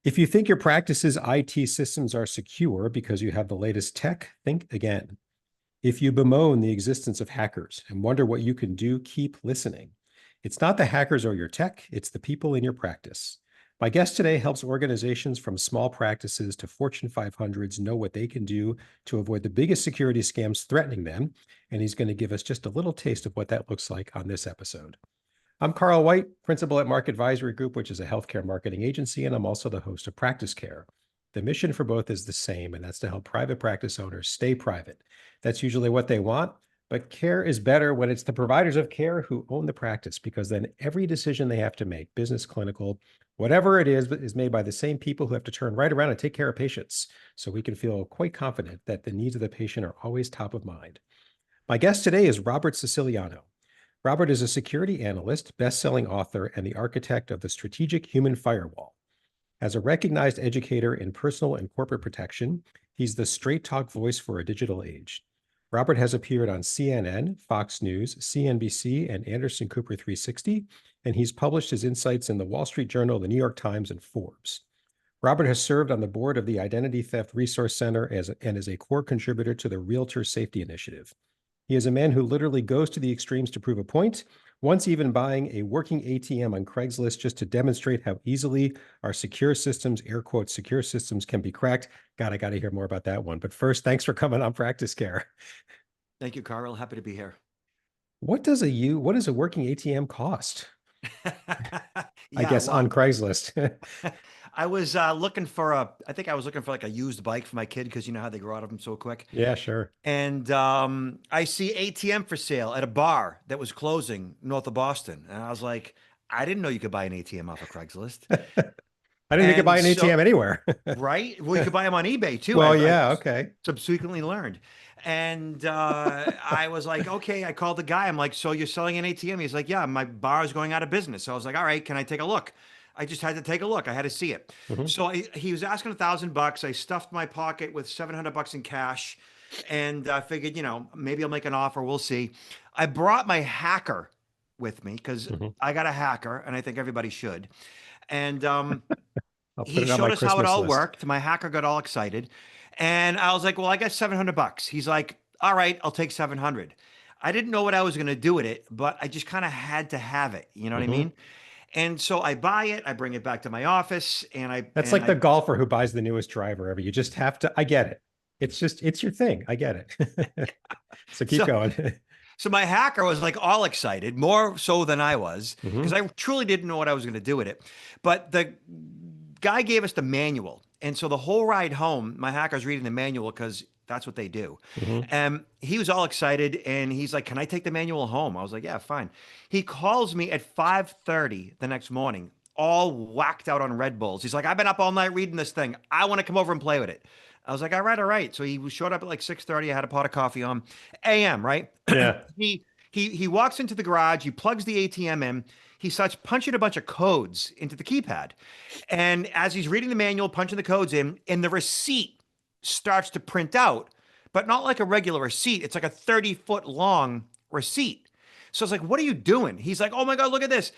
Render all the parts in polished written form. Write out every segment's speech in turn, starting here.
If you think your practice's IT systems are secure because you have the latest tech, think again. If you bemoan the existence of hackers and wonder what you can do, keep listening. It's not the hackers or your tech, it's the people in your practice. My guest today helps organizations from small practices to Fortune 500s know what they can do to avoid the biggest security scams threatening them. And he's going to give us just a little taste of what that looks like on this episode. I'm Carl White, principal at Market Advisory Group, which is a healthcare marketing agency, and I'm also the host of Practice Care. The mission for both is the same, and that's to help private practice owners stay private. That's usually what they want, but care is better when it's the providers of care who own the practice, because then every decision they have to make, business, clinical, whatever it is made by the same people who have to turn right around and take care of patients. So we can feel quite confident that the needs of the patient are always top of mind. My guest today is Robert Siciliano. Robert is a security analyst, best-selling author, and the architect of the strategic human firewall. As a recognized educator in personal and corporate protection, he's the straight-talk voice for a digital age. Robert has appeared on CNN, Fox News, CNBC, and Anderson Cooper 360, and he's published his insights in the Wall Street Journal, the New York Times, and Forbes. Robert has served on the board of the Identity Theft Resource Center and is a core contributor to the Realtor Safety Initiative. He is a man who literally goes to the extremes to prove a point, once even buying a working ATM on Craigslist just to demonstrate how easily our secure systems, air quotes, secure systems can be cracked. God, I got to hear more about that one. But first, thanks for coming on Practice Care. Thank you, Carl. Happy to be here. What does a working ATM cost? I Yeah, guess on well, Craigslist. I was looking for I think I was looking for like a used bike for my kid because you know how they grow out of them so quick. Yeah, sure. And I see ATM for sale at a bar that was closing north of Boston. And I was like, I didn't know you could buy an ATM off of Craigslist. I didn't think you could buy And an ATM so, anywhere. right? Well, you could buy them on eBay too. Well, I yeah, okay. subsequently learned. And I was like, okay, I called the guy. I'm like, so you're selling an ATM? He's like, yeah, my bar is going out of business. So I was like, all right, can I take a look? I just had to take a look. I had to see it. Mhm. So he was asking $1,000. I stuffed my pocket with $700 in cash, and I figured, you know, maybe I'll make an offer. We'll see. I brought my hacker with me because Mhm. I got a hacker, and I think everybody should. And I'll put he it on my showed us how it Christmas all list. worked. My hacker got all excited. And I was like, well, I got $700. He's like, all right, I'll take 700. I didn't know what I was going to do with it, but I just kind of had to have it. You know what I Mhm. mean? And so I buy it, I bring it back to my office, and That's like the golfer who buys the newest driver ever. You just have to, I get it. It's your thing. I get it. So keep so going. so my hacker was like all excited, more so than I was, because Mhm. I truly didn't know what I was going to do with it. But the guy gave us the manual. And so the whole ride home, my hacker's reading the manual because that's what they do. Mhm. And he was all excited and he's like, "Can I take the manual home?" I was like, "Yeah, fine." He calls me at 5:30 the next morning, all whacked out on Red Bulls. He's like, "I've been up all night reading this thing. I want to come over and play with it." I was like, "All right, all right." So he showed up at like 6:30. I had a pot of coffee on AM, right? Yeah. He walks into the garage, he plugs the ATM in, he starts punching a bunch of codes into the keypad. And as he's reading the manual, punching the codes in, and the receipt starts to print out, but not like a regular receipt. It's like a 30-foot long receipt. So I was like, "What are you doing?" He's like, "Oh my God, look at this."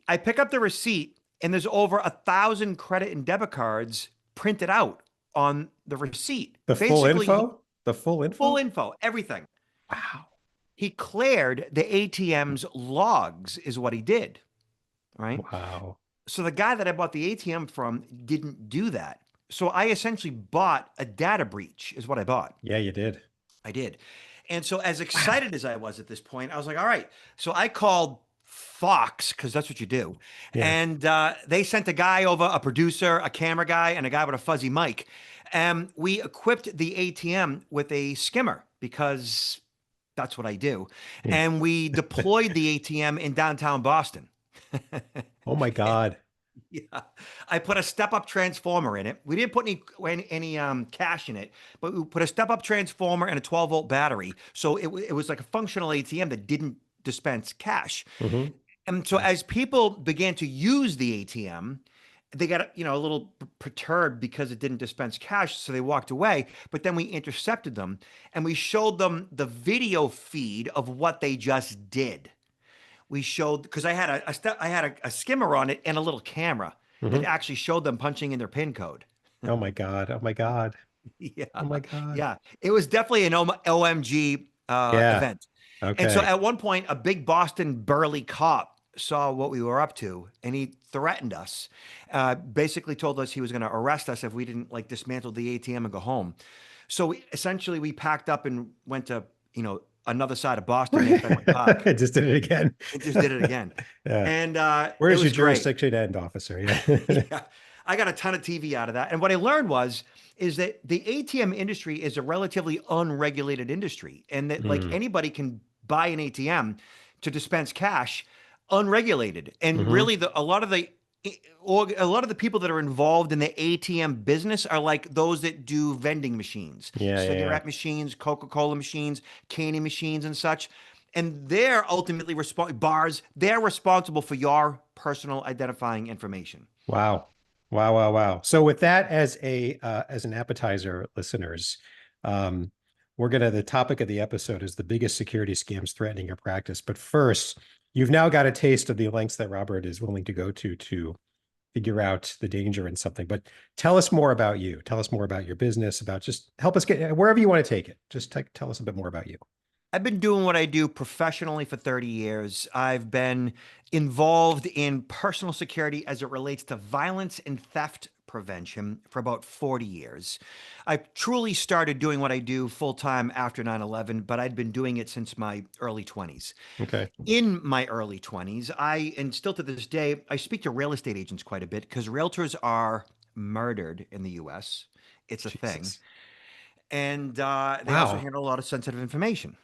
I pick up the receipt, and there's over 1,000 credit and debit cards printed out on the receipt. The full Basically, info? The full full info? info, everything. Wow. He cleared the ATM's logs, is what he did, right? Wow. So the guy that I bought the ATM from didn't do that. So I essentially bought a data breach, is what I bought. Yeah, you did. I did. And so, as Wow. excited as I was at this point, I was like, all right. So I called Fox, because that's what you do. Yeah. And they sent a guy over, a producer, a camera guy, and a guy with a fuzzy mic. And we equipped the ATM with a skimmer because that's what I do. Hmm. And we deployed the ATM in downtown Boston. Oh my God. Yeah, I put a step-up transformer in it. We didn't put any cash in it, but we put a step-up transformer and a 12-volt battery. So it was like a functional ATM that didn't dispense cash. Mhm. And so as people began to use the ATM, they got, you know, a little perturbed because it didn't dispense cash, so they walked away. But then we intercepted them and we showed them the video feed of what they just did. We showed because I had a skimmer on it and a little camera. that Hmm. actually showed them punching in their PIN code. Oh my God. Oh my God. Yeah. Oh my God. Yeah. It was definitely an OMG Yeah. event. And so Okay. at one point, a big Boston burly cop saw what we were up to and he threatened us, basically told us he was going to arrest us if we didn't like dismantle the ATM and go home. So essentially, we packed up and went to, another side of Boston named Fenway Park I just did it again. and just did it again. Yeah. And Where it does your was great. jurisdiction end, officer? Yeah. Yeah. I got a ton of TV out of that. And what I learned is that the ATM industry is a relatively unregulated industry and that like Mm. anybody can buy an ATM to dispense cash unregulated. And Hmm. really a lot of the or a lot of the people that are involved in the ATM business are like those that do vending machines, Yeah, yeah, yeah. cigarette machines, Coca-Cola machines, candy machines and such. And they're ultimately bars, they're responsible for your personal identifying information. Wow. Wow, wow, wow. So with that as a as an appetizer, listeners, um, the topic of the episode is the biggest security scams threatening your practice. But first, you've now got a taste of the lengths that Robert is willing to go to figure out the danger in something. But tell us more about you. Tell us more about your business, about just help us get wherever you want to take it. Just tell us a bit more about you. I've been doing what I do professionally for 30 years. I've been involved in personal security as it relates to violence and theft prevention for about 40 years. I truly started doing what I do full time after 9/11, but I'd been doing it since my early 20s. Okay. In my early 20s, and still to this day, I speak to real estate agents quite a bit because realtors are murdered in the US. It's a thing. Jesus. And they also Wow. handle a lot of sensitive information.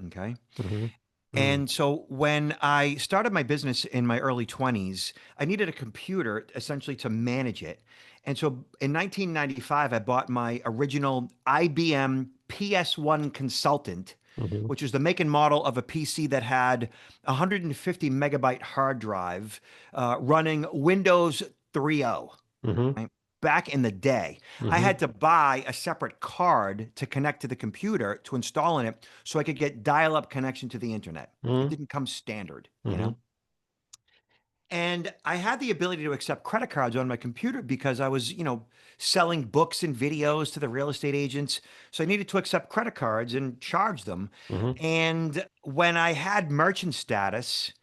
Okay. Hmm. Mm. And so when I started my business in my early 20s, I needed a computer essentially to manage it. And so in 1995, I bought my original IBM PS1 Consultant, Hmm. which was the make and model of a PC that had a 150 megabyte hard drive running Windows 3.0. Hmm. Right? Back in the day, I Hmm. had to buy a separate card to connect to the computer to install in it so I could get dial-up connection to the internet. It Hmm. didn't come standard, Hmm. And I had the ability to accept credit cards on my computer because I was, selling books and videos to the real estate agents. So I needed to accept credit cards and charge them. Hmm. And when I had merchant status,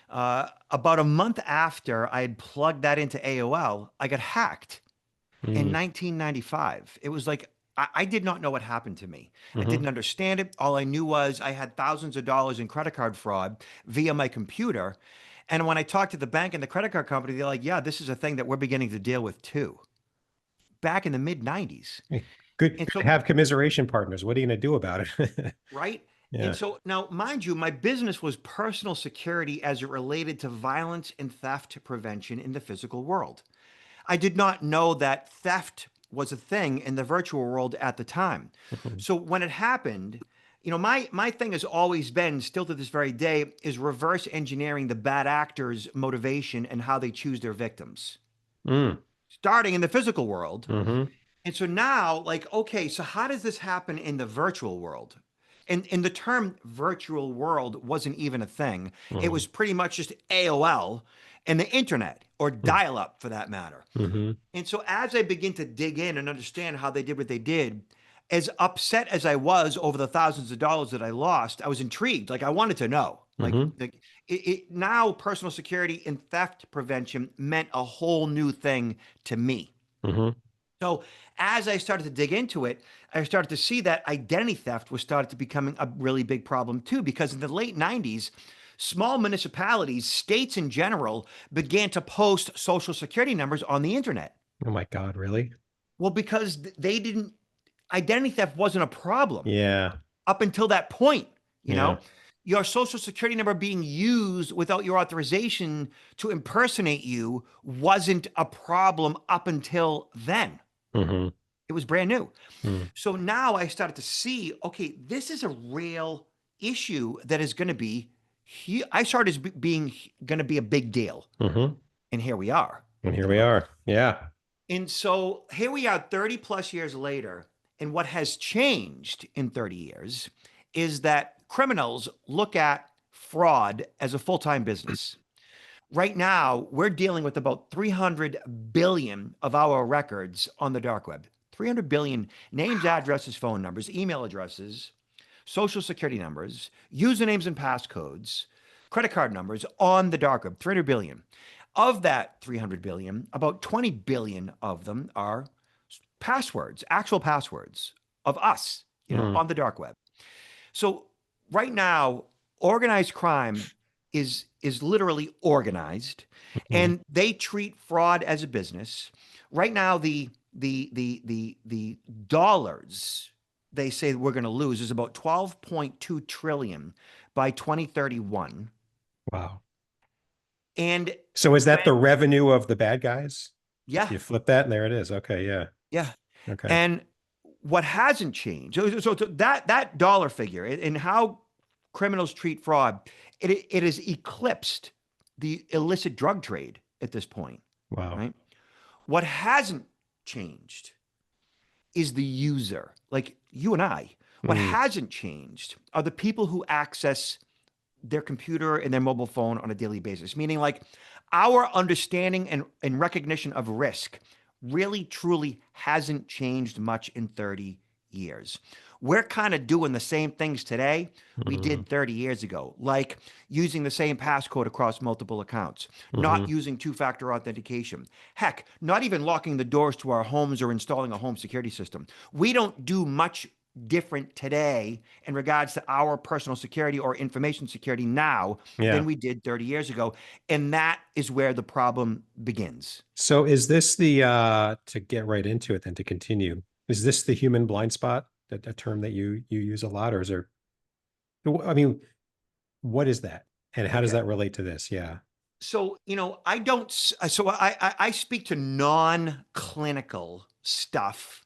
about a month after I had plugged that into AOL, I got hacked in Hmm. 1995. It was like I did not know what happened to me. I Hmm. didn't understand it. All I knew was I had thousands of dollars in credit card fraud via my computer. And when I talked to the bank and the credit card company, they're like, yeah, this is a thing that we're beginning to deal with too. Back in the mid 90s. Good, And good to so, have commiseration partners. What are you going to do about it? right. And Yeah. so now, mind you, my business was personal security as it related to violence and theft prevention in the physical world. I did not know that theft was a thing in the virtual world at the time. Mhm. So when it happened, my thing has always been, still to this very day, is reverse engineering the bad actors' motivation and how they choose their victims, Mm. starting in the physical world. Hmm. And so now, like, okay, so how does this happen in the virtual world? And the term virtual world wasn't even a thing. It Hmm. was pretty much just AOL and the internet or dial up for that matter. Hmm. And so as I begin to dig in and understand how they did what they did, as upset as I was over the thousands of dollars that I lost, I was intrigued. Like I wanted to know. Hmm. It now personal security and theft prevention meant a whole new thing to me. Hmm. So as I started to dig into it, I started to see that identity theft was started to becoming a really big problem too, because in the late 90s, small municipalities, states in general, began to post social security numbers on the internet. Oh my God, really? Well, because they didn't, identity theft wasn't a problem Yeah. up until that point, you Yeah. know? Your social security number being used without your authorization to impersonate you wasn't a problem up until then. Hmm. It was brand new. Mm. So now I started to see, okay, this is a real issue that is going to be, I started as being going to be a big deal. Hmm. And here we are. And here we are. Yeah. And so here we are 30 plus years later. And what has changed in 30 years is that criminals look at fraud as a full time business. Right now, we're dealing with about 300 billion of our records on the dark web. 300 billion names, addresses, phone numbers, email addresses, social security numbers, usernames and passcodes, credit card numbers on the dark web. 300 billion. Of that 300 billion, about 20 billion of them are passwords, actual passwords of us, Mm, on the dark web. So right now, organized crime is literally organized, mhm. and they treat fraud as a business. Right now, the dollars they say we're going to lose is about 12.2 trillion by 2031. Wow. And So is that when the revenue of the bad guys? yeah, You flip that and there it is. Okay, yeah. yeah. Okay. And what hasn't changed, so that dollar figure and how criminals treat fraud, it has eclipsed the illicit drug trade at this point, Wow. right? What hasn't changed is the user, like you and I. What Mm, hasn't changed are the people who access their computer and their mobile phone on a daily basis, meaning like our understanding and recognition of risk really truly hasn't changed much in 30 years. We're kind of doing the same things today we mm, did 30 years ago, like using the same passcode across multiple accounts, not mhm. using two-factor authentication. Heck, not even locking the doors to our homes or installing a home security system. We don't do much different today in regards to our personal security or information security now than Yeah. we did 30 years ago. And that is where the problem begins. So is this the to get right into it then to continue? Is this the human blind spot, that a term that you use a lot, or is there I mean, what is that? And how does Okay. that relate to this? Yeah. So, I don't, so I speak to non-clinical stuff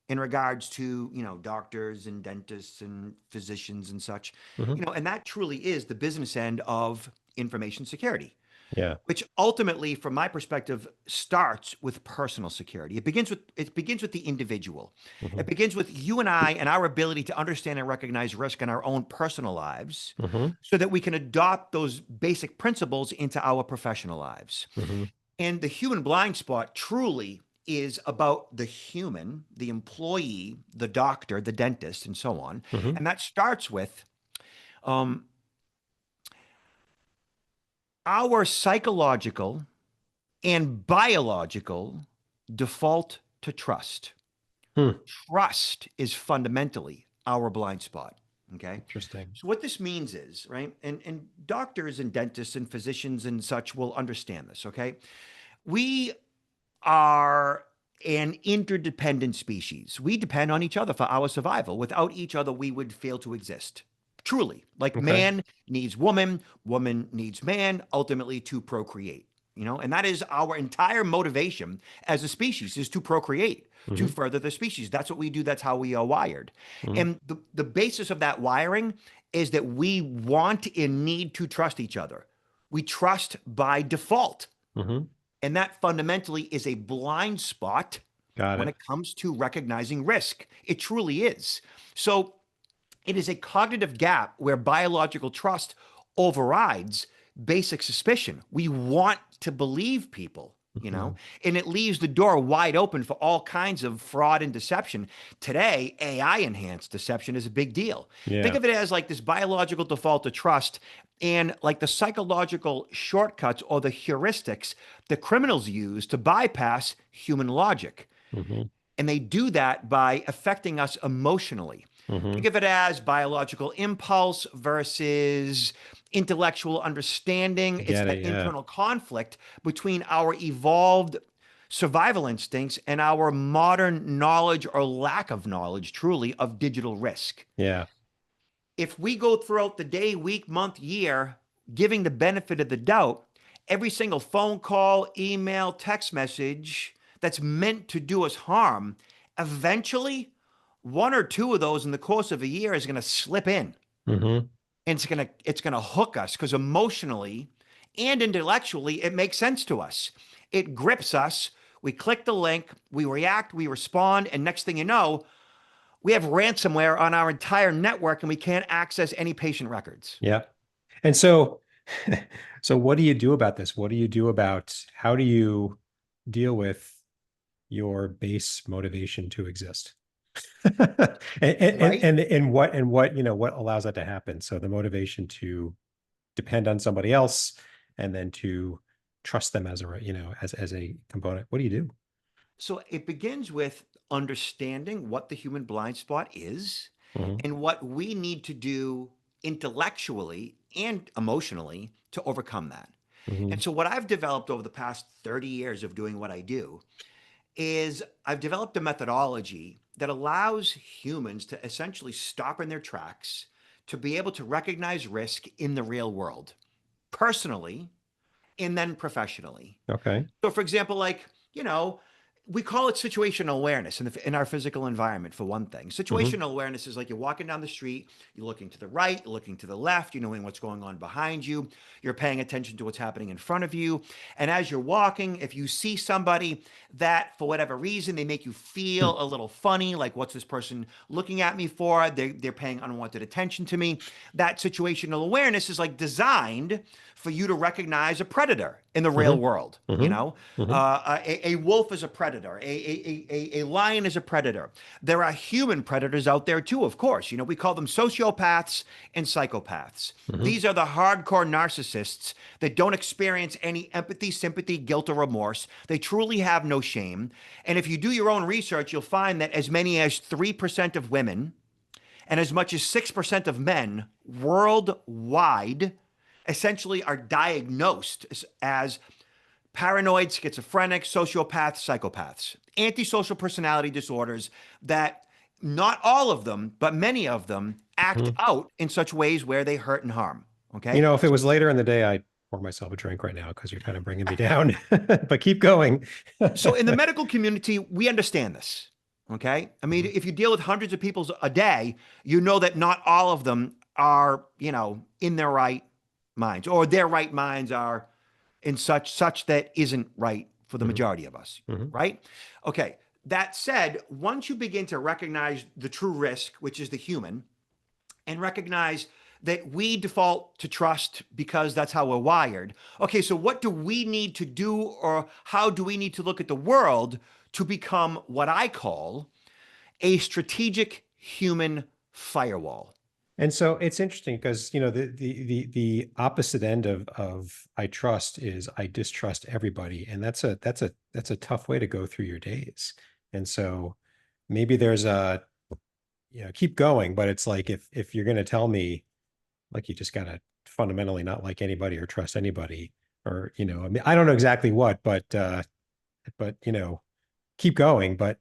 in regards to, doctors and dentists and physicians and such, Hmm. and that truly is the business end of information security. Yeah. Which ultimately, from my perspective, starts with personal security. It begins with the individual. Hmm. It begins with you and I and our ability to understand and recognize risk in our own personal lives Hmm. so that we can adopt those basic principles into our professional lives. Hmm. And the human blind spot truly is about the human, the employee, the doctor, the dentist, and so on. Hmm. And that starts with um, our psychological and biological default to trust. Hmm. Trust is fundamentally our blind spot. Okay. Interesting. So what this means is, right, and doctors and dentists and physicians and such will understand this. Okay. We are an interdependent species. We depend on each other for our survival. Without each other, we would fail to exist. Truly, like Okay. man needs woman, woman needs man, ultimately to procreate. And that is our entire motivation as a species is to procreate, to Hmm. further the species. That's what we do. That's how we are wired. Hmm. And the basis of that wiring is that we want and need to trust each other. We trust by default. Hmm. And that fundamentally is a blind spot Got when it. it comes to recognizing risk. It truly is. So it is a cognitive gap where biological trust overrides basic suspicion. We want to believe people, Hmm. and it leaves the door wide open for all kinds of fraud and deception. Today, AI enhanced deception is a big deal. Think Yeah. of it as like this biological default to trust and like the psychological shortcuts or the heuristics that criminals use to bypass human logic. Hmm. And they do that by affecting us emotionally. Hmm. Think of it as biological impulse versus intellectual understanding. I It's get that it. Yeah. internal conflict between our evolved survival instincts and our modern knowledge or lack of knowledge, truly, of digital risk. Yeah. If we go throughout the day, week, month, year, giving the benefit of the doubt, every single phone call, email, text message that's meant to do us harm, eventually one or two of those in the course of a year is going to slip in Hmm. and it's going to hook us because emotionally and intellectually it makes sense to us. It grips us. We click the link, we react, we respond, and next thing you know, we have ransomware on our entire network and we can't access any patient records. Yeah. And so So what do you do about this? What do you do about, how do you deal with your base motivation to exist? Right. And what, what allows that to happen? So the motivation to depend on somebody else and then to trust them as as a component. What do you do? So it begins with understanding what the human blind spot is Mhm, and what we need to do intellectually and emotionally to overcome that. mhm, And so, what I've developed over the past 30 years of doing what I do is I've developed a methodology that allows humans to essentially stop in their tracks to be able to recognize risk in the real world, personally and then professionally. okay. So, for example, like, you know, we call it situational awareness in our physical environment, for one thing. Mhm, Situational awareness is like you're walking down the street, you're looking to the right, you're looking to the left, you're knowing what's going on behind you, you're paying attention to what's happening in front of you. And as you're walking, if you see somebody that, for whatever reason, they make you hmm, feel a little funny, like, what's this person looking at me for? They're paying unwanted attention to me. That situational awareness is like designed for you to recognize a predator in the real mhm, world. mhm, mhm, A wolf is a predator. A lion is a predator. There are human predators out there too, of course. We call them sociopaths and psychopaths. mhm. These are the hardcore narcissists that don't experience any empathy, sympathy, guilt, or remorse. They truly have no shame. And if you do your own research, you'll find that as many as 3% of women and as much as 6% of men worldwide essentially are diagnosed as paranoid, schizophrenic, sociopaths, psychopaths, antisocial personality disorders that not all of them, but many of them act Mhm. out in such ways where they hurt and harm. Okay. If it was later in the day, I'd pour myself a drink right now because you're kind of bringing me down. But keep going. So in the medical community, we understand this. Okay. I mean, Mhm, if you deal with hundreds of people a day, you know that not all of them are, in their right minds, or their right minds are in such that isn't right for the mhm, majority of us. mhm, Right. Okay. That said, once you begin to recognize the true risk, which is the human, and recognize that we default to trust because that's how we're wired. Okay, so what do we need to do, or how do we need to look at the world to become what I call a strategic human firewall? And so it's interesting because the opposite end of I trust is I distrust everybody, and that's a tough way to go through your days. And so maybe there's a keep going, but it's like if you're going to tell me like you just gotta fundamentally not like anybody or trust anybody, or I mean I don't know exactly what, but keep going, but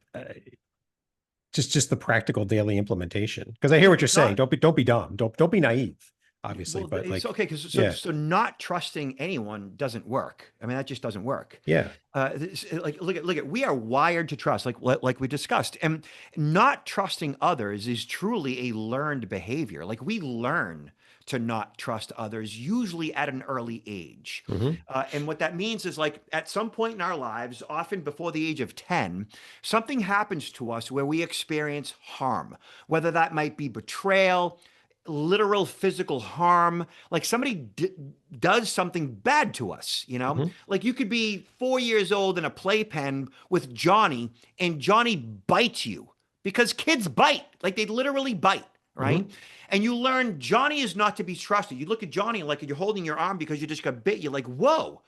just the practical daily implementation. Because I hear what you're saying. Not Don't be dumb. Don't be naive, obviously. Well, But it's like, okay because so yeah, so not trusting anyone doesn't work. I mean, that just doesn't work. yeah. Like, look at we are wired to trust, like we discussed, and not trusting others is truly a learned behavior. Like, we learn to not trust others usually at an early age. Hmm. And what that means is, like, at some point in our lives, often before the age of 10, something happens to us where we experience harm, whether that might be betrayal, literal physical harm, like somebody does something bad to us. Hmm. Like, you could be 4 years old in a playpen with Johnny, and Johnny bites you, because kids bite, like they literally bite, right? Hmm. And you learn Johnny is not to be trusted. You look at Johnny like you're holding your arm because you just got bit. You're like, whoa,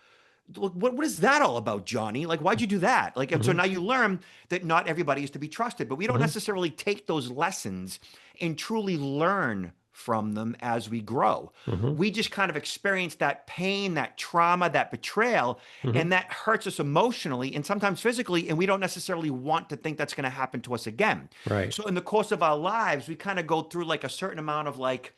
what is that all about, Johnny? Like, why'd you do that? Like, and so Hmm. now you learn that not everybody is to be trusted, but we don't Hmm. necessarily take those lessons and truly learn from them as we grow. Hmm. We just kind of experience that pain, that trauma, that betrayal, Hmm. and that hurts us emotionally and sometimes physically, and we don't necessarily want to think that's going to happen to us again. Right. So in the course of our lives, we kind of go through like a certain amount of like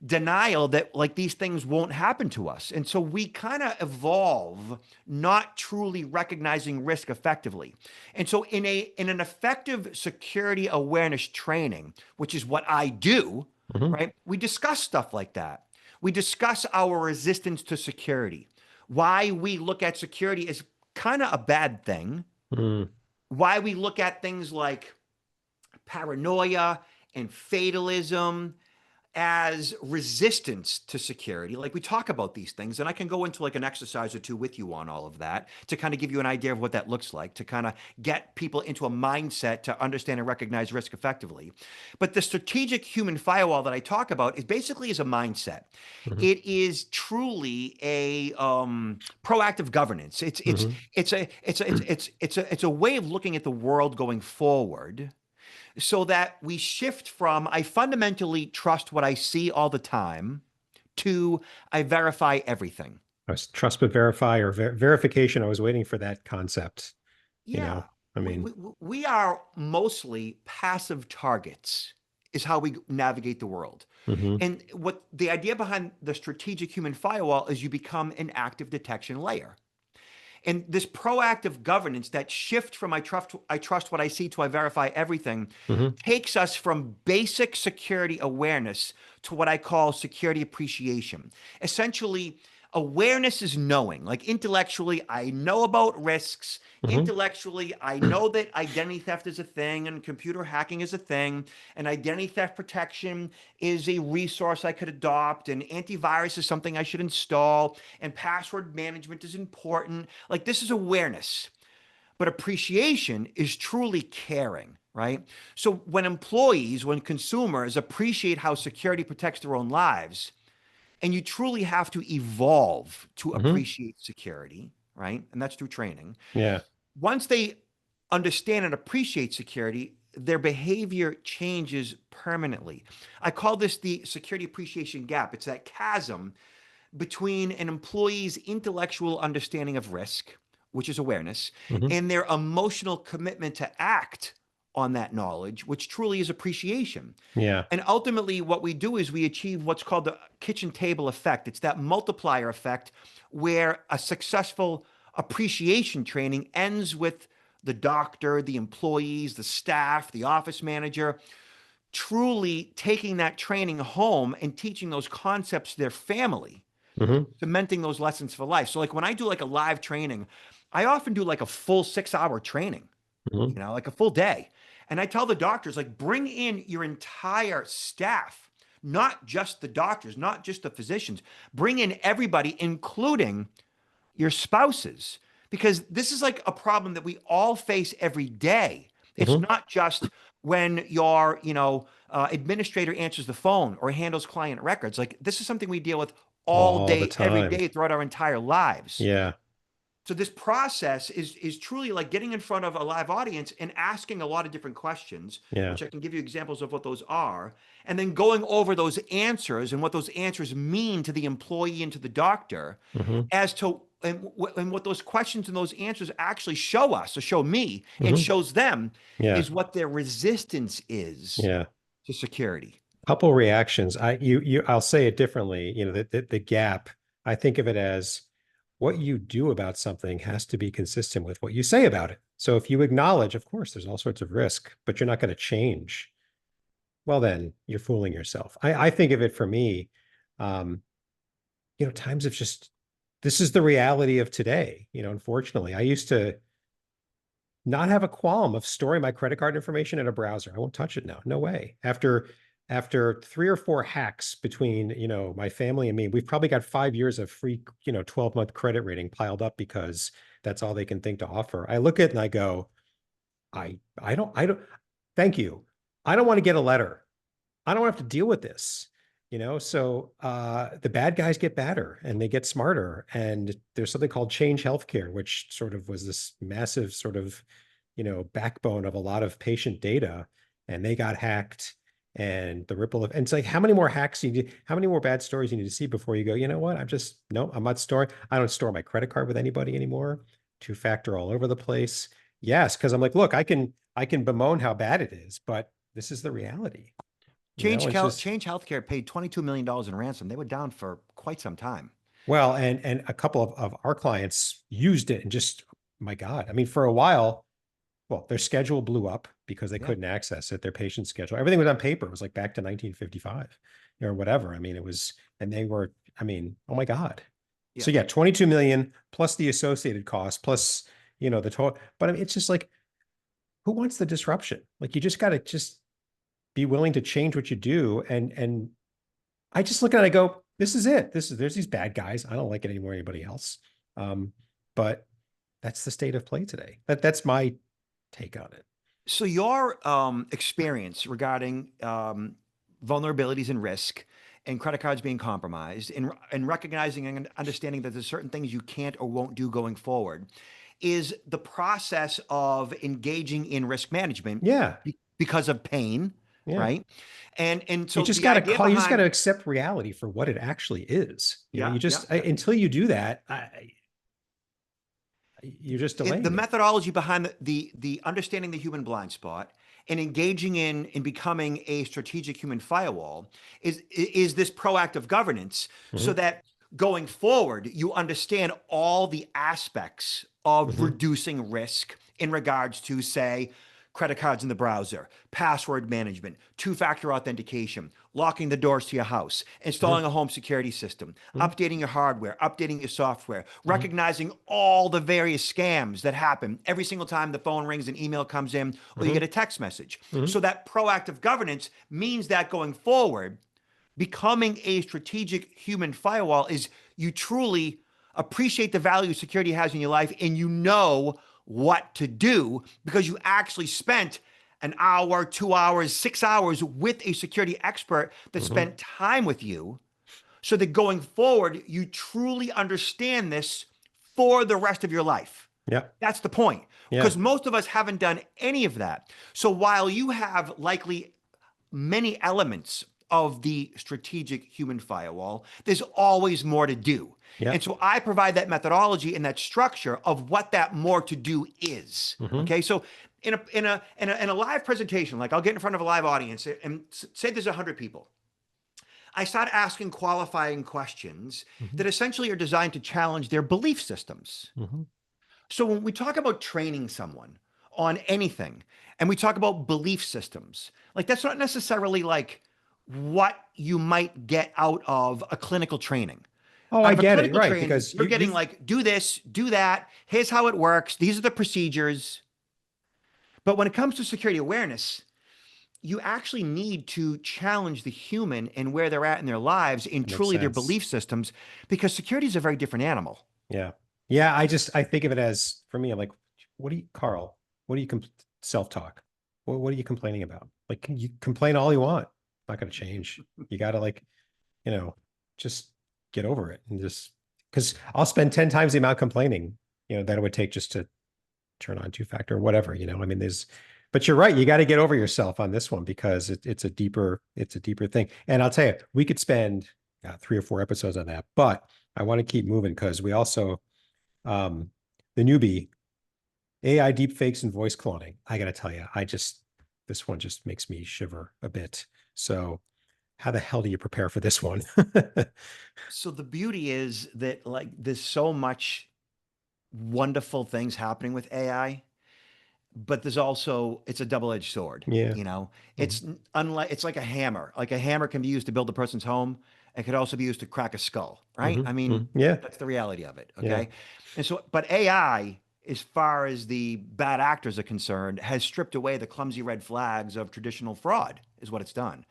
denial that like these things won't happen to us. And so we kind of evolve not truly recognizing risk effectively. And so in an effective security awareness training, which is what I do, Hmm. right? We discuss stuff like that. We discuss our resistance to security, why we look at security as kind of a bad thing, Hmm. why we look at things like paranoia and fatalism as resistance to security. Like, we talk about these things, and I can go into like an exercise or two with you on all of that to kind of give you an idea of what that looks like, to kind of get people into a mindset to understand and recognize risk effectively. But the strategic human firewall that I talk about is basically is a mindset. Hmm. It is truly a proactive governance. Hmm. It's a way of looking at the world going forward, so that we shift from I fundamentally trust what I see all the time to I verify everything. I was trust but verify, or verification. I was waiting for that concept. You Yeah. know, I We, mean, we, we are mostly passive targets, is how we navigate the world. hmm. And what the idea behind the strategic human firewall is, you become an active detection layer. And this proactive governance, that shift from I trust what I see to I verify everything, Hmm. takes us from basic security awareness to what I call security appreciation. Essentially, awareness is knowing. Like, intellectually, I know about risks. Hmm. Intellectually, I know that identity theft is a thing and computer hacking is a thing, and identity theft protection is a resource I could adopt, and antivirus is something I should install, and password management is important. Like, this is awareness. But appreciation is truly caring, right? So when employees, when consumers appreciate how security protects their own lives, and you truly have to evolve to Hmm. appreciate security, right? And that's through training. Yeah. Once they understand and appreciate security, their behavior changes permanently. I call this the security appreciation gap. It's that chasm between an employee's intellectual understanding of risk, which is awareness, Hmm. and their emotional commitment to act on that knowledge, which truly is appreciation. Yeah. And ultimately, what we do is we achieve what's called the kitchen table effect. It's that multiplier effect where a successful appreciation training ends with the doctor, the employees, the staff, the office manager truly taking that training home and teaching those concepts to their family, Hmm. cementing those lessons for life. So, like, when I do like a live training, I often do like a full 6 hour training, Hmm. like a full day. And I tell the doctors, like, bring in your entire staff, not just the doctors, not just the physicians. Bring in everybody, including your spouses, because this is like a problem that we all face every day. It's Hmm. not just when your, administrator answers the phone or handles client records. Like, this is something we deal with all All the day, every time. day throughout our entire lives. Yeah. So this process is truly like getting in front of a live audience and asking a lot of different questions, Yeah. which I can give you examples of what those are, and then going over those answers and what those answers mean to the employee and to the doctor, Hmm. as to and what those questions and those answers actually show us, or show me, and Hmm. shows them, Yeah. is what their resistance is Yeah. to security. Couple reactions. I'll say it differently. The gap, I think of it as what you do about something has to be consistent with what you say about it. So if you acknowledge, of course, there's all sorts of risk, but you're not going to change, well, then you're fooling yourself. I think of it for me, um, times of just, this is the reality of today. Unfortunately, I used to not have a qualm of storing my credit card information in a browser. I won't touch it now. No way. After 3 or 4 hacks between, my family and me, we've probably got 5 years of free, 12-month credit rating piled up because that's all they can think to offer. I look at it and I go, I don't, thank you. I don't want to get a letter. I don't have to deal with this. So the bad guys get badder and they get smarter. And there's something called Change Healthcare, which sort of was this massive sort of, backbone of a lot of patient data. And they got hacked. And the ripple of, and it's like, how many more hacks you need, how many more bad stories you need to see before you go, you know what? No, I'm not storing, I don't store my credit card with anybody anymore. Two-factor all over the place. Yes, because I'm like, look, I can bemoan how bad it is, but this is the reality. It's just, Change Healthcare paid $22 million in ransom. They were down for quite some time. well, and a couple of our clients used it and just, my God, I mean, for a while, well, their schedule blew up because they Yeah. couldn't access it, their patient schedule. Everything was on paper. It was like back to 1955 or whatever. I mean, it was, and they were, I mean, oh my God. Yeah. So yeah, 22 million plus the associated cost, plus, the total, but I mean, it's just like, who wants the disruption? Like, you just got to just be willing to change what you do and I just look at it, I go, this is it. There's these bad guys. I don't like it anymore than anybody else. But that's the state of play today. That's my take on it. So your experience regarding vulnerabilities and risk and credit cards being compromised and recognizing and understanding that there's certain things you can't or won't do going forward is the process of engaging in risk management Yeah. because of pain, Yeah. right? And You so just the got to idea call, you just got to behind accept reality for what it actually is. yeah, You yeah, just, yeah. until you do that, you're just The delaying it. methodology behind the understanding the human blind spot and engaging in becoming a strategic human firewall is this proactive governance so Mhm. that going forward you understand all the aspects of Mhm. reducing risk in regards to, say, credit cards in the browser, password management, two-factor authentication, locking the doors to your house, installing Mhm. a home security system, Mhm. updating your hardware, updating your software, Mhm. recognizing all the various scams that happen every single time the phone rings, an email comes in, or you get Mhm. a text message. Mhm. So that proactive governance means that going forward, becoming a strategic human firewall is you truly appreciate the value security has in your life and you know what to do because you actually spent an hour, 2 hours, 6 hours with a security expert that Mhm. spent time with you so that going forward, you truly understand this for the rest of your life. Yeah. That's the point. Yeah. Because most of us haven't done any of that. So while you have likely many elements of the strategic human firewall, there's always more to do. Yeah. And so I provide that methodology and that structure of what that more to do is. Mhm. Okay. So in a live presentation, like I'll get in front of a live audience and say there's 100 people. I start asking qualifying questions Mhm. that essentially are designed to challenge their belief systems. Mhm. So when we talk about training someone on anything and we talk about belief systems, like that's not necessarily like what you might get out of a clinical training. Oh, Out I of a get it. clinical Right. training, Because you're getting you've, like, do this, do that. Here's how it works. These are the procedures. But when it comes to security awareness, you actually need to challenge the human and where they're at in their lives and that makes truly their sense. belief systems because security is a very different animal. Yeah. Yeah. I think of it as, for me, I'm like, Carl, what do you self-talk? What are you complaining about? Like, you complain all you want. Not going to change. You got to, like, you know, just get over it and just, because I'll spend 10 times the amount complaining, that it would take just to turn on two-factor or whatever, I mean, but you're right. You got to get over yourself on this one because it's a deeper thing. And I'll tell you, we could spend 3 or 4 episodes on that, but I want to keep moving because we also, um, the newbie, AI deep fakes and voice cloning. I got to tell you, this one just makes me shiver a bit. So how the hell do you prepare for this one? So the beauty is that like there's so much wonderful things happening with AI, but there's also it's a double-edged sword. Yeah. You know, Mhm. unlike it's like a hammer. Like a hammer can be used to build a person's home. It could also be used to crack a skull, right? Mhm. I mean, Mhm. Yeah. that's the reality of it. Yeah. Okay. And so, but AI, as far as the bad actors are concerned, has stripped away the clumsy red flags of traditional fraud, is what it's done.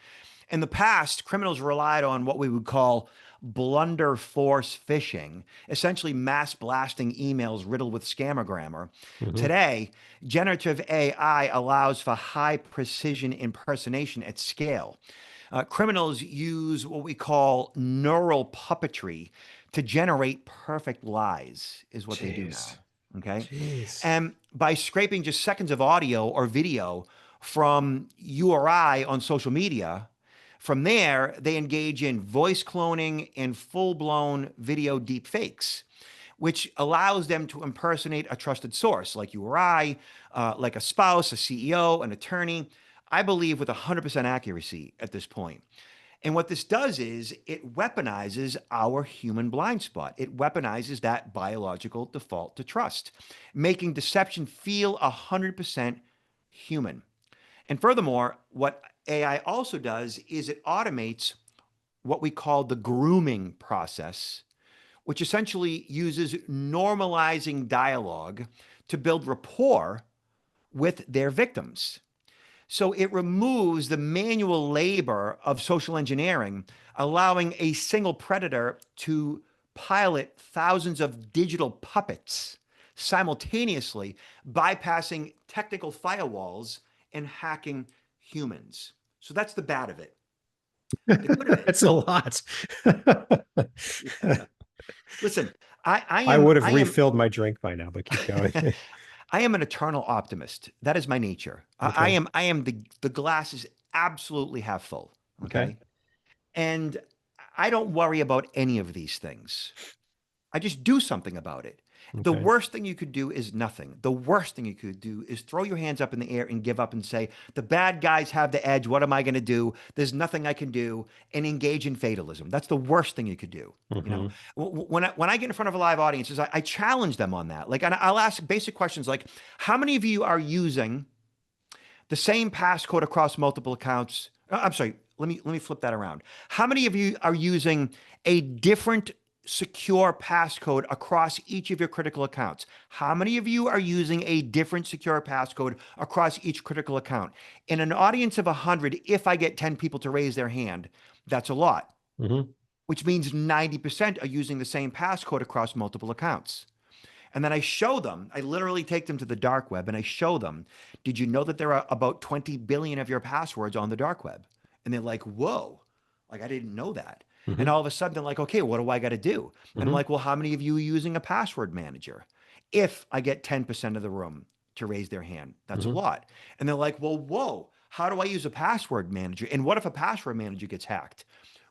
In the past, criminals relied on what we would call blunder force phishing, essentially mass blasting emails riddled with scammer grammar. Mhm. Today, generative AI allows for high precision impersonation at scale. Criminals use what we call neural puppetry to generate perfect lies, is what they do Jeez. now. Okay. Jeez. And by scraping just seconds of audio or video from you or I on social media, from there, they engage in voice cloning and full blown video deep fakes, which allows them to impersonate a trusted source like you or I, like a spouse, a CEO, an attorney. I believe with 100% accuracy at this point. And what this does is it weaponizes our human blind spot. It weaponizes that biological default to trust, making deception feel 100% human. And furthermore, what AI also does is it automates what we call the grooming process, which essentially uses normalizing dialogue to build rapport with their victims. So it removes the manual labor of social engineering, allowing a single predator to pilot thousands of digital puppets simultaneously, bypassing technical firewalls and hacking humans. So that's the bad of it. The good of it, That's a lot. yeah. Listen, I, I I am would have I am refilled my drink by now, but keep going. I am an eternal optimist. That is my nature. Okay. I am the glass is absolutely half full. Okay. Okay. And I don't worry about any of these things. I just do something about it. The Okay. worst thing you could do is nothing. The worst thing you could do is throw your hands up in the air and give up and say, the bad guys have the edge. What am I going to do? There's nothing I can do, and engage in fatalism. That's the worst thing you could do. You know, Hmm. when I get in front of a live audiences, I challenge them on that. Like, and I'll ask basic questions like, how many of you are using the same passcode across multiple accounts? I'm sorry. Let me flip that around. How many of you are using a different secure passcode across each of your critical accounts? How many of you are using a different secure passcode across each critical account? In an audience of 100, if I get 10 people to raise their hand, that's a lot, Hmm. which means 90% are using the same passcode across multiple accounts. And then I show them, I literally take them to the dark web and I show them, did you know that there are about 20 billion of your passwords on the dark web? And they're like, whoa, like I didn't know that. And Hmm. all of a sudden they're like, okay, what do I got to do? And I'm Hmm. like, well, how many of you are using a password manager? If I get 10% of the room to raise their hand, that's a Hmm. lot. And they're like, well, whoa, how do I use a password manager? And what if a password manager gets hacked?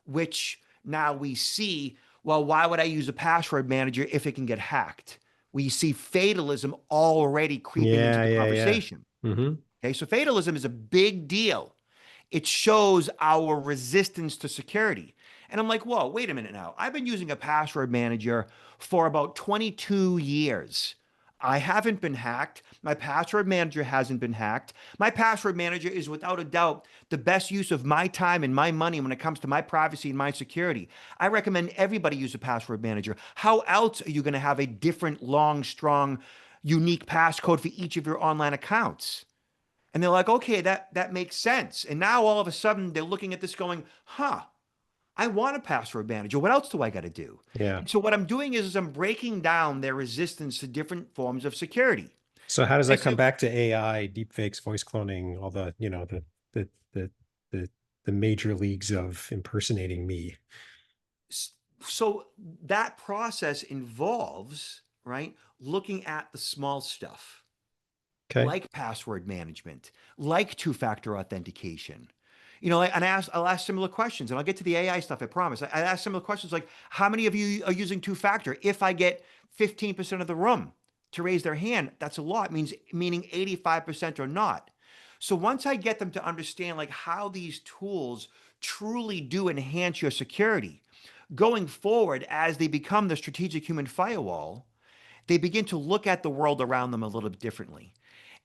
Which now we see, well, why would I use a password manager if it can get hacked? We see fatalism already creeping into Yeah, the yeah, yeah. conversation. Hmm. Okay, so fatalism is a big deal. It shows our resistance to security. And I'm like, whoa, wait a minute now. I've been using a password manager for about 22 years. I haven't been hacked. My password manager hasn't been hacked. My password manager is without a doubt the best use of my time and my money when it comes to my privacy and my security. I recommend everybody use a password manager. How else are you going to have a different, long, strong, unique passcode for each of your online accounts? And they're like, okay, that makes sense. And now all of a sudden they're looking at this going, huh, I want a password manager. What else do I got to do? Yeah. And so what I'm doing is I'm breaking down their resistance to different forms of security. So how does I that say, come back to AI, deepfakes, voice cloning, all the, the the the the major leagues of impersonating me? so that process involves, right, looking at the small stuff Okay. like password management, like two-factor authentication. You know, and I'll ask similar questions, and I'll get to the AI stuff. I promise. I ask similar questions like, "How many of you are using two-factor?" If I get 15% of the room to raise their hand, that's a lot. Meaning 85% are not. So once I get them to understand like how these tools truly do enhance your security, going forward as they become the strategic human firewall, they begin to look at the world around them a little bit differently.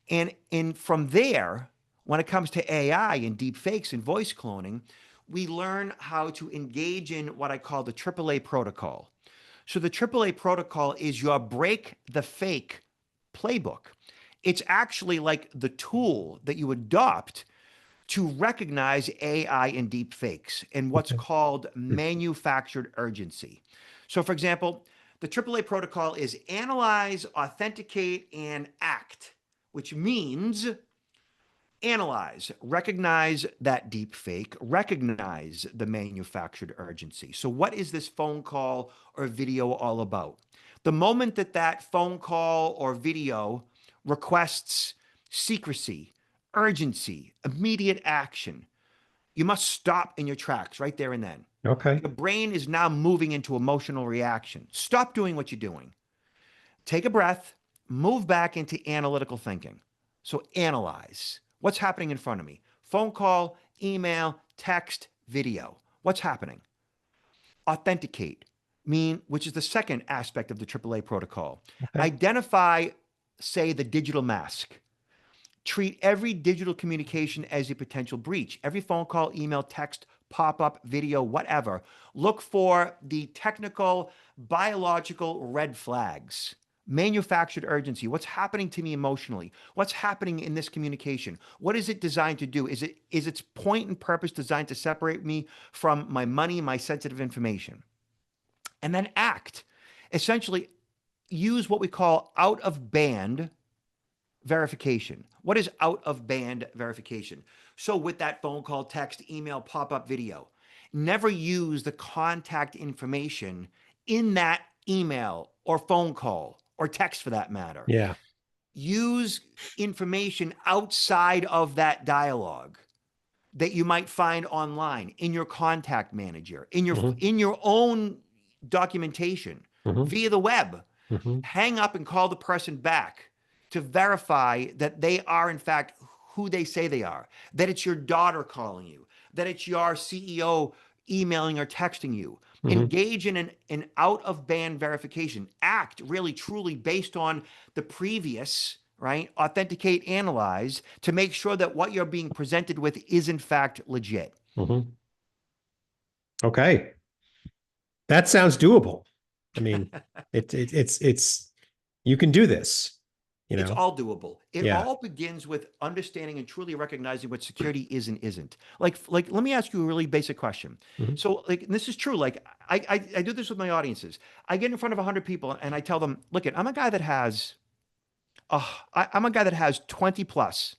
And from there, when it comes to AI and deep fakes and voice cloning, we learn how to engage in what I call the AAA protocol. So the AAA protocol is your break the fake playbook. It's actually like the tool that you adopt to recognize AI and deep fakes and what's Okay. called manufactured urgency. So, for example, the AAA protocol is analyze, authenticate, and act, which means analyze, recognize that deep fake, recognize the manufactured urgency. So, what is this phone call or video all about? The moment that that phone call or video requests secrecy, urgency, immediate action, you must stop in your tracks right there and then. Okay. Your brain is now moving into emotional reaction. Stop doing what you're doing. Take a breath, move back into analytical thinking. So analyze what's happening in front of me. Phone call, email, text, video. What's happening? Authenticate, which is the second aspect of the AAA protocol. Okay. Identify, say, the digital mask. Treat every digital communication as a potential breach. Every phone call, email, text, pop up, video, whatever. Look for the technical, biological red flags. manufactured urgency. What's happening to me emotionally? What's happening in this communication? What is it designed to do? Is its point and purpose designed to separate me from my money, my sensitive information? And then act. Essentially, use what we call out of band verification. What is out of band verification? So with that phone call, text, email, pop-up video, never use the contact information in that email or phone call or text for that matter. Yeah. Use information outside of that dialogue that you might find online in your contact manager, Hmm. in your own documentation, Hmm. via the web. Hmm. Hang up and call the person back to verify that they are in fact who they say they are, that it's your daughter calling you, that it's your CEO emailing or texting you. Hmm. Engage in an out of band verification. Act really truly based on the previous, right? Authenticate, analyze to make sure that what you're being presented with is in fact legit. Hmm. Okay. That sounds doable. I mean, it's you can do this, you It's know? all doable. It Yeah. all begins with understanding and truly recognizing what security is and isn't. Let me ask you a really basic question. Hmm. So, and this is true. I do this with my audiences. I get in front of 100 people and I tell them, look, I'm a guy that has, I'm a guy that has 20 plus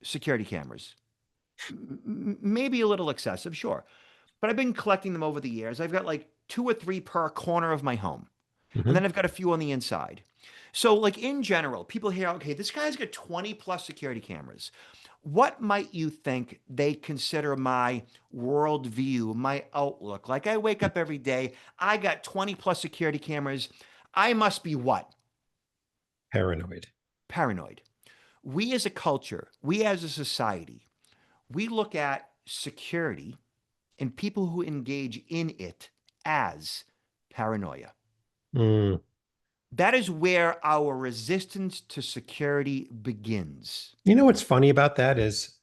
security cameras. Maybe a little excessive, sure. But I've been collecting them over the years. I've got like 2 or 3 per corner of my home. And Hmm. then I've got a few on the inside. So, like in general, people hear, okay, this guy's got 20 plus security cameras. What might you think they consider my worldview, my outlook? Like I wake up every day, I got 20 plus security cameras. I must be what? Paranoid. Paranoid. We as a culture, we as a society, we look at security and people who engage in it as paranoia. Mm. That is where our resistance to security begins. You know what's funny about that is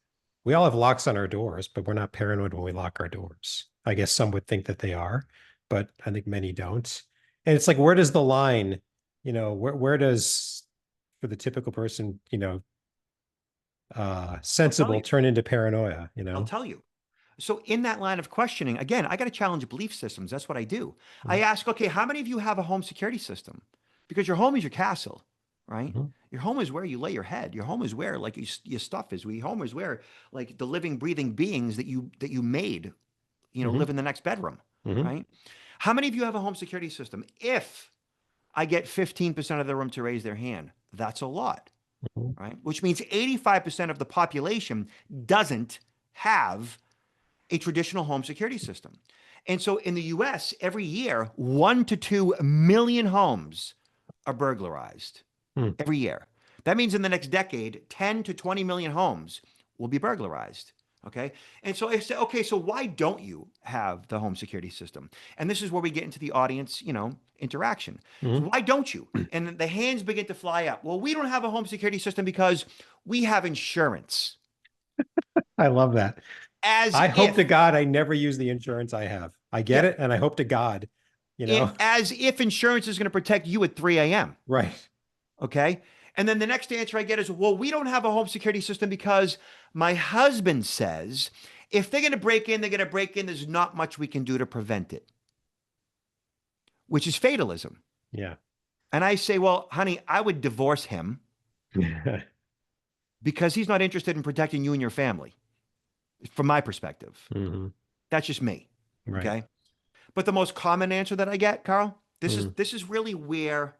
we all have locks on our doors, but we're not paranoid when we lock our doors. I guess some would think that they are, but I think many don't. And it's like, where does the line, where does for the typical person, I'll tell sensible you. turn into paranoia, I'll tell you. So, in that line of questioning, again, I got to challenge belief systems. That's what I do. I ask, okay, how many of you have a home security system? Because your home is your castle, right? Mhm. Your home is where you lay your head. Your home is where like your stuff is. Your home is where like the living, breathing beings that you made, Mhm. live in the next bedroom, Mhm. right? How many of you have a home security system? If I get 15% of the room to raise their hand, that's a lot, Mhm. right? Which means 85% of the population doesn't have a traditional home security system. And so in the US, every year, 1 to 2 million homes are burglarized Mhm. every year. That means in the next decade, 10 to 20 million homes will be burglarized. Okay. And so I say, okay, so why don't you have the home security system? And this is where we get into the audience, interaction. So Mhm. why don't you? And the hands begin to fly up. Well, we don't have a home security system because we have insurance. I love that. As I hope to if God I never use the insurance I have. I get Yeah, it, and I hope to God, as if insurance is going to protect you at 3 a.m. right. Okay. And then the next answer I get is, well, we don't have a home security system because my husband says if they're going to break in, they're going to break in. There's not much we can do to prevent it, which is fatalism. Yeah. And I say, well, honey, I would divorce him because he's not interested in protecting you and your family, from my perspective. Hmm. That's just me. Right. Okay. But the most common answer that I get, Carl, this is Mm. this is really where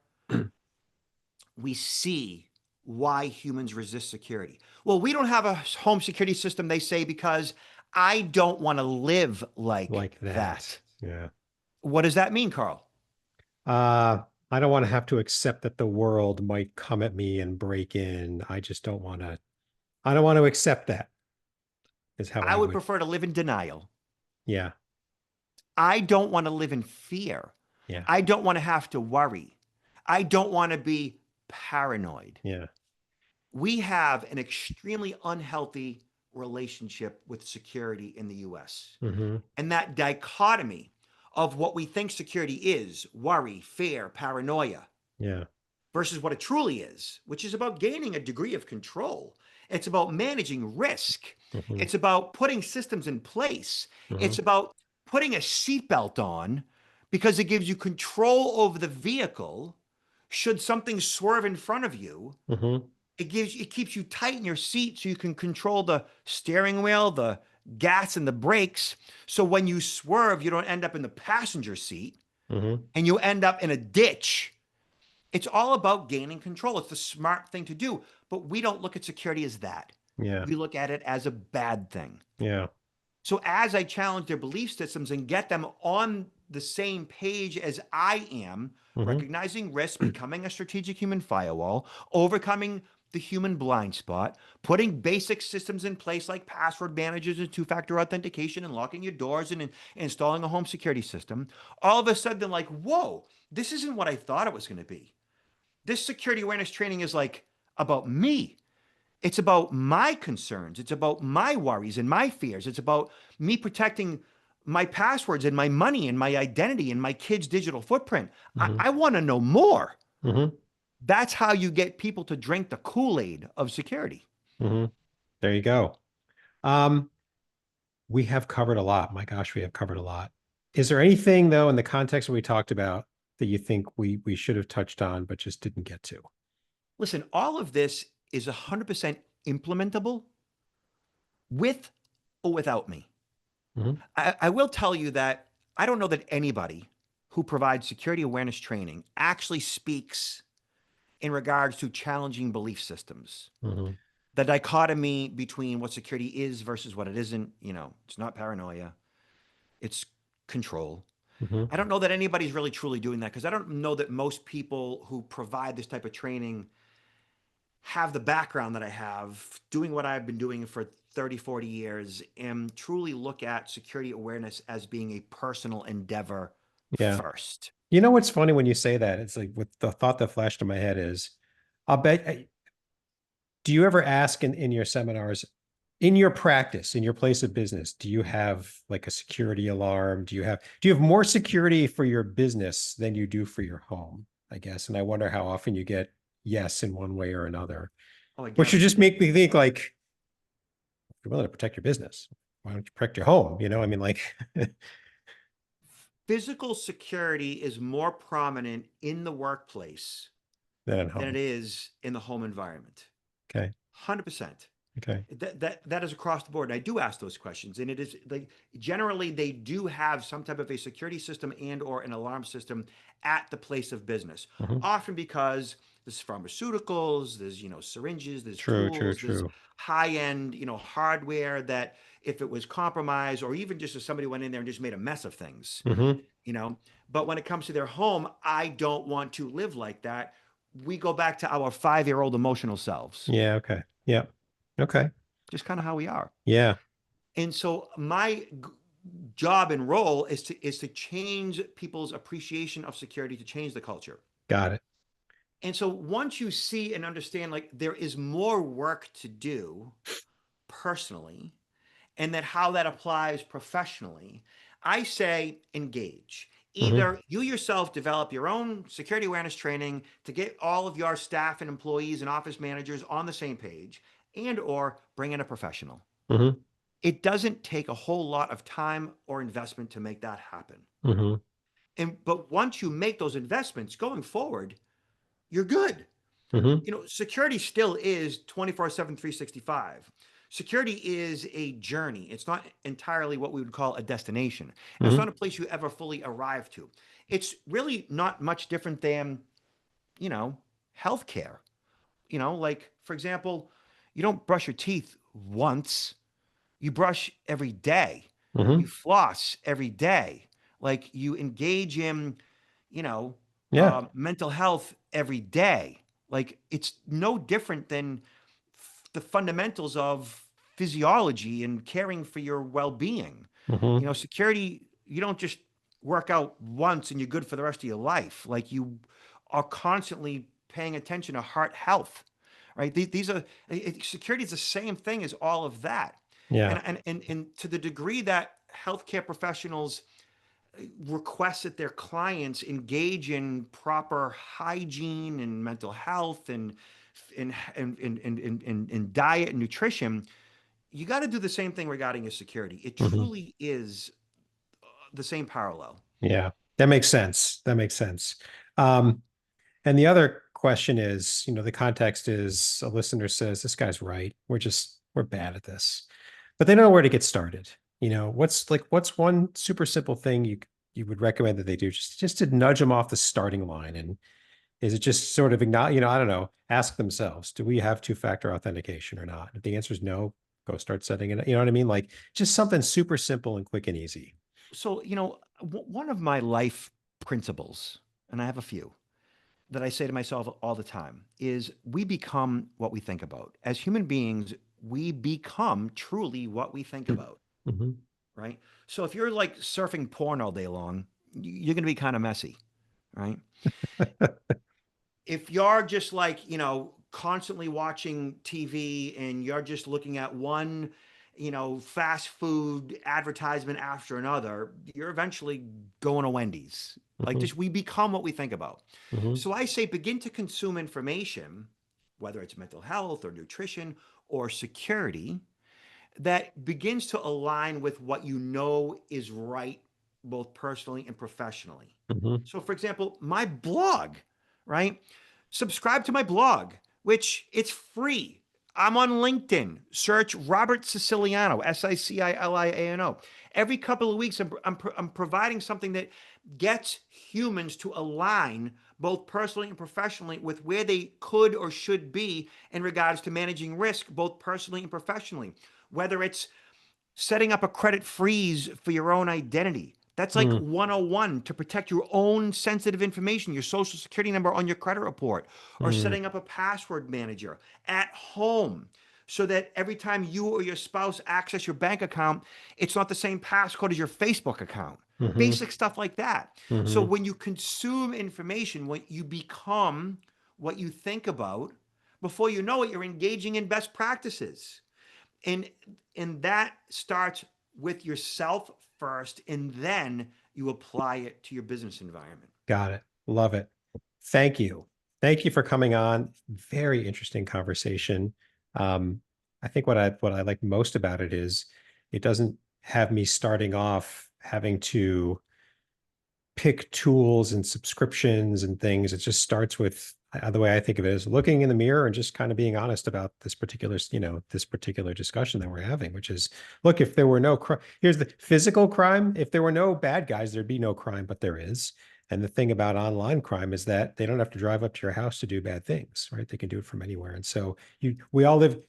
we see why humans resist security. Well, we don't have a home security system, they say, because I don't want to live like Like that. that. Yeah. What does that mean, Carl? Uh, I don't want to have to accept that the world might come at me and break in. I don't want to accept that is how I I would would. prefer to live in denial. Yeah. I don't want to live in fear. Yeah. I don't want to have to worry. I don't want to be paranoid. Yeah. We have an extremely unhealthy relationship with security in the US. Hmm. And that dichotomy of what we think security is worry, fear, paranoia. Yeah. versus what it truly is, which is about gaining a degree of control. It's about managing risk. Mm-hmm. It's about putting systems in place. Mm-hmm. It's about putting a seatbelt on because it gives you control over the vehicle. Should something swerve in front of you, Mm-hmm. it keeps you tight in your seat so you can control the steering wheel, the gas, and the brakes. So when you swerve, you don't end up in the passenger seat Mm-hmm. and you end up in a ditch. It's all about gaining control. It's the smart thing to do, but we don't look at security as that. Yeah. We look at it as a bad thing. Yeah. So as I challenge their belief systems and get them on the same page as I am, Mm-hmm. recognizing risk, becoming a strategic human firewall, overcoming the human blind spot, putting basic systems in place like password managers and two-factor authentication and locking your doors and installing a home security system, all of a sudden they're like, whoa, this isn't what I thought it was going to be. This security awareness training is like about me. It's about my concerns. It's about my worries and my fears. It's about me protecting my passwords and my money and my identity and my kids' digital footprint. Mm-hmm. I want to know more. Mm-hmm. That's how you get people to drink the Kool-Aid of security. Mm-hmm. There you go. Um, we have covered a lot. My gosh, we have covered a lot. Is there anything though in the context that we talked about that you think we should have touched on but just didn't get to? Listen, all of this is 100% implementable with or without me. Mm-hmm. I will tell you that I don't know that anybody who provides security awareness training actually speaks in regards to challenging belief systems. Mm-hmm. The dichotomy between what security is versus what it isn't, it's not paranoia, it's control. Mm-hmm. I don't know that anybody's really truly doing that because I don't know that most people who provide this type of training have the background that I have, doing what I've been doing for 30, 40 years, and truly look at security awareness as being a personal endeavor Yeah. first. You know what's funny when you say that? It's like what the thought that flashed in my head is, I'll bet, do you ever ask in your seminars, in your practice, in your place of business, do you have like a security alarm? Do you have more security for your business than you do for your home? I guess. And I wonder how often you get yes in one way or another, Oh, I which should just guarantee it. make me think like, if you're willing to protect your business, why don't you protect your home? I mean, like, Physical security is more prominent in the workplace than at than it home. is in the home environment. Okay. 100%. Okay. That is across the board. And I do ask those questions, and it is like generally they do have some type of a security system and or an alarm system at the place of business. Mhm. Often because there's pharmaceuticals, there's syringes, there's True, true, tools, there's true. high end hardware that if it was compromised or even just if somebody went in there and just made a mess of things, Hmm. you know. But when it comes to their home, I don't want to live like that. We go back to our 5-year-old emotional selves, Yeah. Okay. Yeah. Okay. just kind of how we are. Yeah. And so my job and role is to change people's appreciation of security, to change the culture. Got it. And so once you see and understand like there is more work to do personally and that how that applies professionally, I say engage. Hmm. Either you yourself develop your own security awareness training to get all of your staff and employees and office managers on the same page, and or bring in a professional. Hmm. It doesn't take a whole lot of time or investment to make that happen. Hmm. But once you make those investments going forward, you're good. Hmm. Security still is 24/7, 365. Security is a journey. It's not entirely what we would call a destination. And it's Hmm. not a place you ever fully arrive to. It's really not much different than, you know, healthcare. Like for example, you don't brush your teeth once. You brush every day. You Hmm. floss every day. Like you engage in, you know, Yeah. mental health every day. Like it's no different than the fundamentals of physiology and caring for your well-being. Hmm. Security, you don't just work out once and you're good for the rest of your life. Like you are constantly paying attention to heart health, right? These are security is the same thing as all of that. Yeah. And to the degree that healthcare professionals request that their clients engage in proper hygiene and mental health and diet and nutrition, you got to do the same thing regarding your security. It Mhm. truly is the same parallel. Yeah, that makes sense. That makes sense. Um, and the other question is, the context is a listener says, this guy's right. We're bad at this, but they don't know where to get started. What's one super simple thing you would recommend that they do just to nudge them off the starting line? And is it just sort of acknowledge, I don't know, ask themselves, do we have two-factor authentication or not? If the answer is no, go start setting it. You know what I mean? Like just something super simple and quick and easy. So, one of my life principles, and I have a few, that I say to myself all the time is we become what we think about. As human beings, we become truly what we think about, Mhm. right? So if you're like surfing porn all day long, you're going to be kind of messy, right? If you're just like, constantly watching TV and you're just looking at one, fast food advertisement after another, you're eventually going to Wendy's. Like Mhm. just we become what we think about. Mhm. So I say begin to consume information, whether it's mental health or nutrition or security, that begins to align with what you know is right, both personally and professionally. Mhm. So, for example, my blog, right? Subscribe to my blog, which it's free. I'm on LinkedIn. Search Robert Siciliano, Siciliano. Every couple of weeks, I'm providing something that gets humans to align both personally and professionally with where they could or should be in regards to managing risk, both personally and professionally. Whether it's setting up a credit freeze for your own identity. That's like Mm. 101 to protect your own sensitive information, your social security number on your credit report, or Mm. setting up a password manager at home so that every time you or your spouse access your bank account, it's not the same passcode as your Facebook account. Mhm. Basic stuff like that. So Mhm. when you consume information, when you become what you think about, before you know it, you're engaging in best practices. And that starts with yourself first, and then you apply it to your business environment. Got it. Love it. Thank you. Thank you for coming on. Very interesting conversation. Um, I think what I like most about it is it doesn't have me starting off having to pick tools and subscriptions and things. It just starts with the way I think of it is looking in the mirror and just kind of being honest about this particular discussion that we're having, which is, look, if there were no crime, here's the physical crime. If there were no bad guys, there'd be no crime, but there is. And the thing about online crime is that they don't have to drive up to your house to do bad things, right? They can do it from anywhere. And so we all live,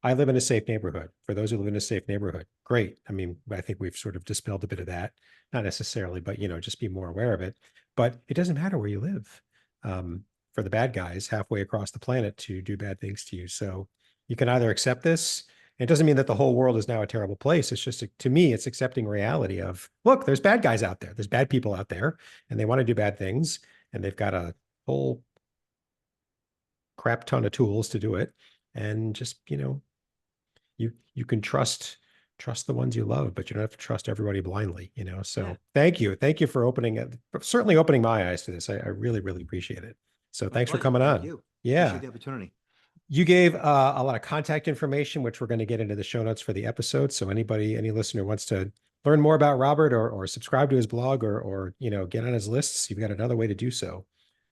I live in a safe neighborhood. For those who live in a safe neighborhood, great. I mean, I think we've sort of dispelled a bit of that, not necessarily, but just be more aware of it. But it doesn't matter where you live, for the bad guys halfway across the planet to do bad things to you. So you can either accept this. It doesn't mean that the whole world is now a terrible place. It's just, to me, it's accepting reality of, look, there's bad guys out there. There's bad people out there, and they want to do bad things, and they've got a whole crap ton of tools to do it. And just, you can trust the ones you love, but you don't have to trust everybody blindly, Yeah, so thank you for certainly opening my eyes to this. I really really appreciate it. So my thanks for pleasure. coming Thank on. you. Appreciate Yeah, the opportunity. you gave a lot of contact information, which we're going to get into the show notes for the episode. So any listener wants to learn more about Robert, or subscribe to his blog, or get on his lists, you've got another way to do so.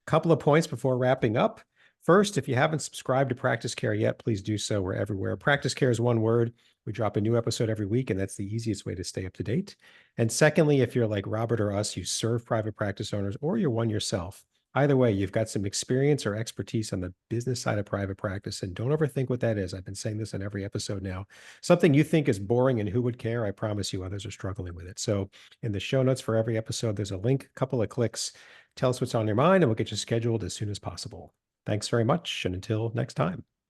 Couple of points before wrapping up. First, if you haven't subscribed to Practice Care yet, please do so. We're everywhere. Practice Care is one word. We drop a new episode every week, and that's the easiest way to stay up to date. And secondly, if you're like Robert or us, you serve private practice owners, or you're one yourself, either way, you've got some experience or expertise on the business side of private practice, and don't overthink what that is. I've been saying this in every episode now. Something you think is boring and who would care, I promise you others are struggling with it. So in the show notes for every episode, there's a link, a couple of clicks. Tell us what's on your mind, and we'll get you scheduled as soon as possible. Thanks very much, and until next time.